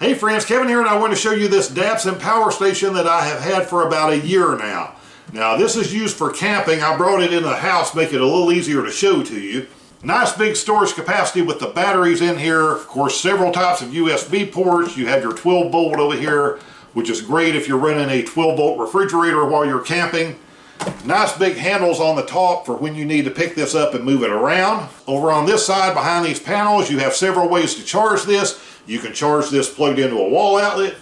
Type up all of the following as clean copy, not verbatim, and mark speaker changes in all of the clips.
Speaker 1: Hey friends, Kevin here, and I want to show you this Dabbsson power station that I have had for about a year now. Now this is used for camping. I brought it into the house, make it a little easier to show to you. Nice big storage capacity with the batteries in here. Of course, several types of USB ports. You have your 12 volt over here, which is great if you're running a 12 volt refrigerator while you're camping. Nice big handles on the top for when you need to pick this up and move it around. Over on this side behind these panels, you have several ways to charge this. You can charge this plugged into a wall outlet.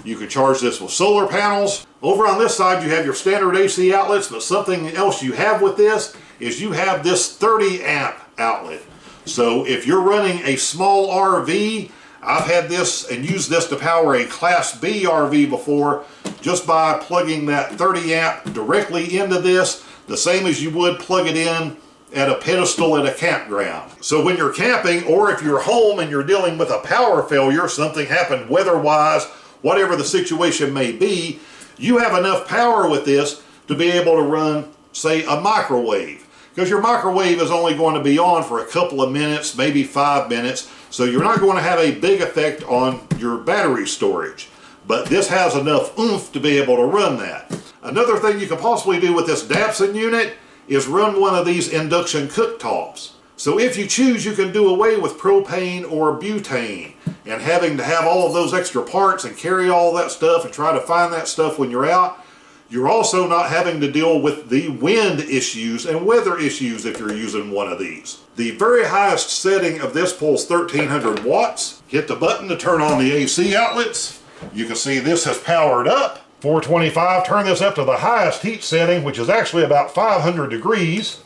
Speaker 1: You can charge this with solar panels. Over on this side you have your standard AC outlets, but something else you have with this is you have this 30 amp outlet. So if you're running a small RV, I've had this and used this to power a Class B RV before, just by plugging that 30 amp directly into this, the same as you would plug it in at a pedestal at a campground. So when you're camping, or if you're home and you're dealing with a power failure, something happened weather-wise, whatever the situation may be, you have enough power with this to be able to run, say, a microwave. Because your microwave is only going to be on for a couple of minutes, maybe 5 minutes, so you're not going to have a big effect on your battery storage. But this has enough oomph to be able to run that. Another thing you can possibly do with this Dabbsson unit is run one of these induction cooktops. So if you choose, you can do away with propane or butane and having to have all of those extra parts and carry all that stuff and try to find that stuff when you're out. You're also not having to deal with the wind issues and weather issues if you're using one of these. The very highest setting of this pulls 1300 watts. Hit the button to turn on the AC outlets. You can see this has powered up. 425, turn this up to the highest heat setting, which is actually about 500 degrees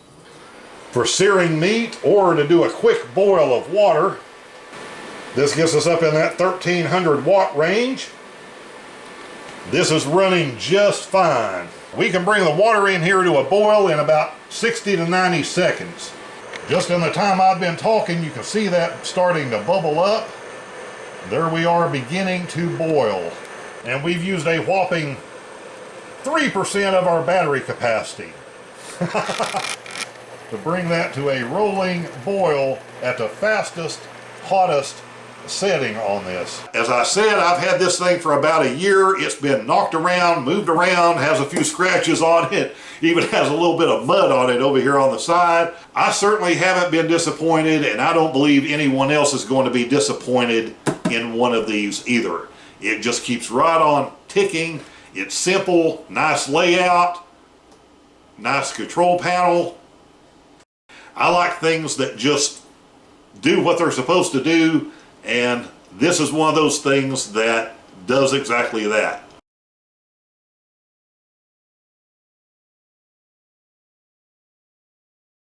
Speaker 1: for searing meat or to do a quick boil of water. This gets us up in that 1300 watt range. This is running just fine. We can bring the water in here to a boil in about 60 to 90 seconds. Just in the time I've been talking, you can see that starting to bubble up. There we are, beginning to boil. And we've used a whopping 3% of our battery capacity to bring that to a rolling boil at the fastest, hottest setting on this. As I said, I've had this thing for about a year. It's been knocked around, moved around, has a few scratches on it, even has a little bit of mud on it over here on the side. I certainly haven't been disappointed, and I don't believe anyone else is going to be disappointed in one of these either. It just keeps right on ticking. It's simple, nice layout, nice control panel. I like things that just do what they're supposed to do, and this is one of those things that does exactly that.